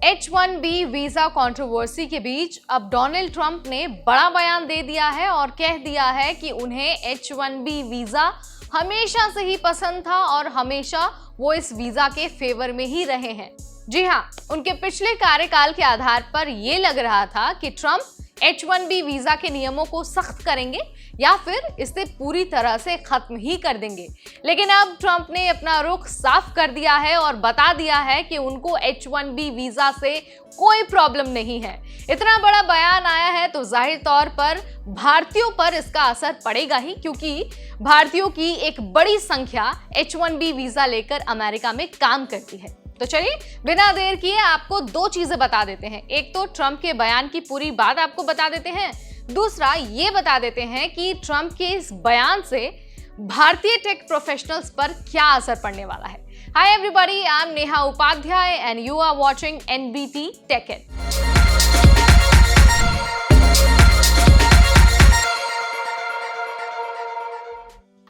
H-1B visa controversy के बीच अब Donald Trump ने बड़ा बयान दे दिया है और कह दिया है कि उन्हें H-1B वीजा हमेशा से ही पसंद था और हमेशा वो इस वीजा के फेवर में ही रहे हैं। जी हाँ, उनके पिछले कार्यकाल के आधार पर ये लग रहा था कि ट्रंप H-1B वीजा के नियमों को सख्त करेंगे या फिर इसे पूरी तरह से खत्म ही कर देंगे। लेकिन अब ट्रंप ने अपना रुख साफ कर दिया है और बता दिया है कि उनको H-1B वीजा से कोई प्रॉब्लम नहीं है। इतना बड़ा बयान आया है तो जाहिर तौर पर भारतीयों पर इसका असर पड़ेगा ही, क्योंकि भारतीयों की एक बड़ी संख्या H-1B वीजा लेकर अमेरिका में काम करती है। तो चलिए बिना देर किए आपको दो चीजें बता देते हैं। एक तो ट्रंप के बयान की पूरी बात आपको बता देते हैं, दूसरा ये बता देते हैं कि ट्रंप के इस बयान से भारतीय टेक प्रोफेशनल्स पर क्या असर पड़ने वाला है। Hi everybody, I am Neha Upadhyay and you are watching NBT tech it.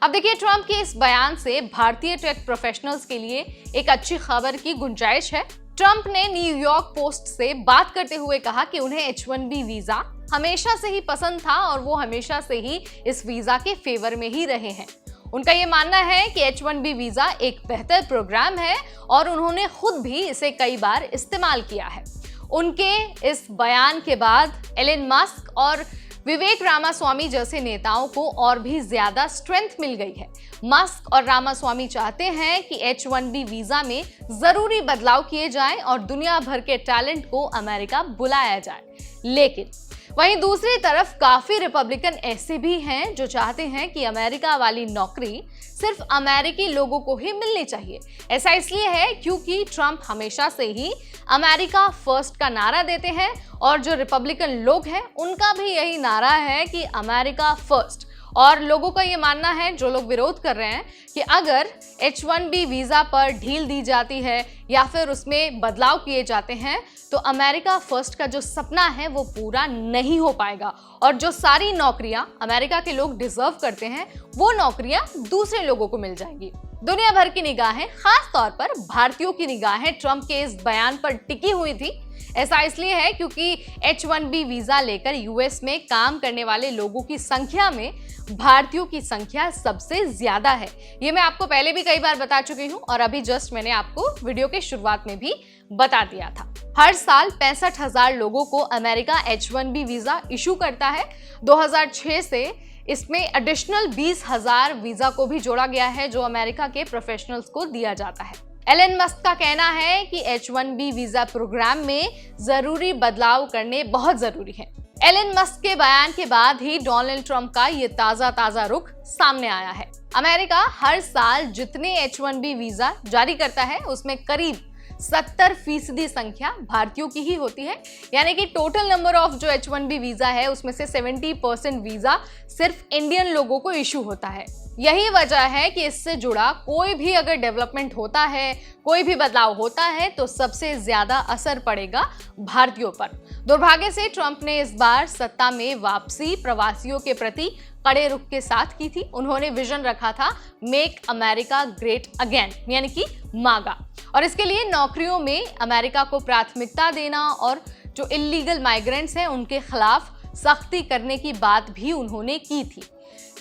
अब देखिए, ट्रंप के इस बयान से भारतीय टेक प्रोफेशनल्स के लिए एक अच्छी खबर की गुंजाइश है। ट्रंप ने न्यूयॉर्क पोस्ट से बात करते हुए कहा कि उन्हें H-1B वीजा हमेशा से ही पसंद था और वो हमेशा से ही इस वीजा के फेवर में ही रहे हैं। उनका ये मानना है कि H-1B वीजा एक बेहतर प्रोग्राम है और उन्होंने खुद भी इसे कई बार इस्तेमाल किया है। उनके इस बयान के बाद एलन मस्क और विवेक रामास्वामी जैसे नेताओं को और भी ज्यादा स्ट्रेंथ मिल गई है। मस्क और रामास्वामी चाहते हैं कि H-1B वीजा में जरूरी बदलाव किए जाएं और दुनिया भर के टैलेंट को अमेरिका बुलाया जाए। लेकिन वहीं दूसरी तरफ काफी रिपब्लिकन ऐसे भी हैं जो चाहते हैं कि अमेरिका वाली नौकरी सिर्फ अमेरिकी लोगों को ही मिलनी चाहिए। ऐसा इसलिए है क्योंकि ट्रंप हमेशा से ही अमेरिका फर्स्ट का नारा देते हैं और जो रिपब्लिकन लोग हैं उनका भी यही नारा है कि अमेरिका फर्स्ट। और लोगों का ये मानना है, जो लोग विरोध कर रहे हैं, कि अगर H-1B वीजा पर ढील दी जाती है या फिर उसमें बदलाव किए जाते हैं तो अमेरिका फर्स्ट का जो सपना है वो पूरा नहीं हो पाएगा और जो सारी नौकरियां अमेरिका के लोग डिजर्व करते हैं वो नौकरियां दूसरे लोगों को मिल जाएंगी। दुनिया भर की निगाहें, खास तौर पर भारतीयों की निगाहें ट्रंप के इस बयान पर टिकी हुई थी। ऐसा इसलिए है क्योंकि H-1B वीजा लेकर यूएस में काम करने वाले लोगों की संख्या में भारतीयों की संख्या सबसे ज्यादा है। ये मैं आपको पहले भी कई बार बता चुकी हूँ और अभी जस्ट मैंने आपको वीडियो के शुरुआत में भी बता दिया था। हर साल 65,000 लोगों को अमेरिका H-1B वीजा इशू करता है। 2006 से इसमें एडिशनल 20,000 वीजा को भी जोड़ा गया है जो अमेरिका के प्रोफेशनल्स को दिया जाता है। एलन मस्क का कहना है कि H-1B वीजा प्रोग्राम में जरूरी बदलाव करने बहुत जरूरी है। एलन मस्क के बयान के बाद ही डोनाल्ड ट्रंप का ये ताजा रुख सामने आया है। अमेरिका हर साल जितने H-1B वीजा जारी करता है उसमें करीब 70% संख्या भारतीयों की ही होती है। यानी कि टोटल नंबर ऑफ जो H-1B वीजा है उसमें से 70% वीजा सिर्फ इंडियन लोगों को इशू होता है। यही वजह है कि इससे जुड़ा कोई भी अगर डेवलपमेंट होता है, कोई भी बदलाव होता है तो सबसे ज्यादा असर पड़ेगा भारतीयों पर। दुर्भाग्य से ट्रंप ने इस बार सत्ता में वापसी प्रवासियों के प्रति कड़े रुख के साथ की थी। उन्होंने विजन रखा था मेक अमेरिका ग्रेट अगेन, यानी कि मागा, और इसके लिए नौकरियों में अमेरिका को प्राथमिकता देना और जो इल्लीगल माइग्रेंट्स हैं उनके खिलाफ सख्ती करने की बात भी उन्होंने की थी।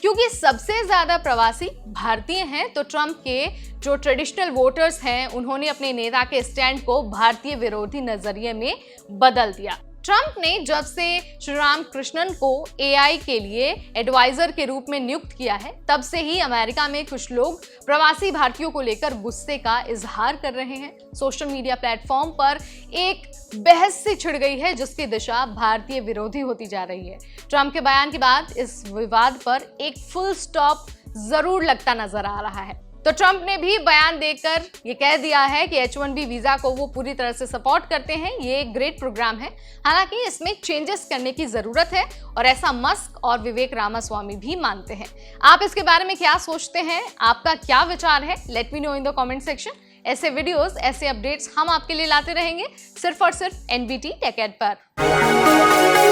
क्योंकि सबसे ज्यादा प्रवासी भारतीय हैं तो ट्रंप के जो ट्रेडिशनल वोटर्स हैं उन्होंने अपने नेता के स्टैंड को भारतीय विरोधी नजरिए में बदल दिया। ट्रंप ने जब से श्री राम कृष्णन को AI के लिए एडवाइजर के रूप में नियुक्त किया है तब से ही अमेरिका में कुछ लोग प्रवासी भारतीयों को लेकर गुस्से का इजहार कर रहे हैं। सोशल मीडिया प्लेटफॉर्म पर एक बहस सी छिड़ गई है जिसकी दिशा भारतीय विरोधी होती जा रही है। ट्रंप के बयान के बाद इस विवाद पर एक फुल स्टॉप जरूर लगता नजर आ रहा है। तो ट्रंप ने भी बयान देकर ये कह दिया है कि H-1B वीजा को वो पूरी तरह से सपोर्ट करते हैं, ये एक ग्रेट प्रोग्राम है। हालांकि इसमें चेंजेस करने की जरूरत है और ऐसा मस्क और विवेक रामास्वामी भी मानते हैं। आप इसके बारे में क्या सोचते हैं, आपका क्या विचार है? Let me know in the comment section. ऐसे वीडियोस, ऐसे अपडेट्स हम आपके लिए लाते रहेंगे सिर्फ और सिर्फ एनबीटी टेक एड पर।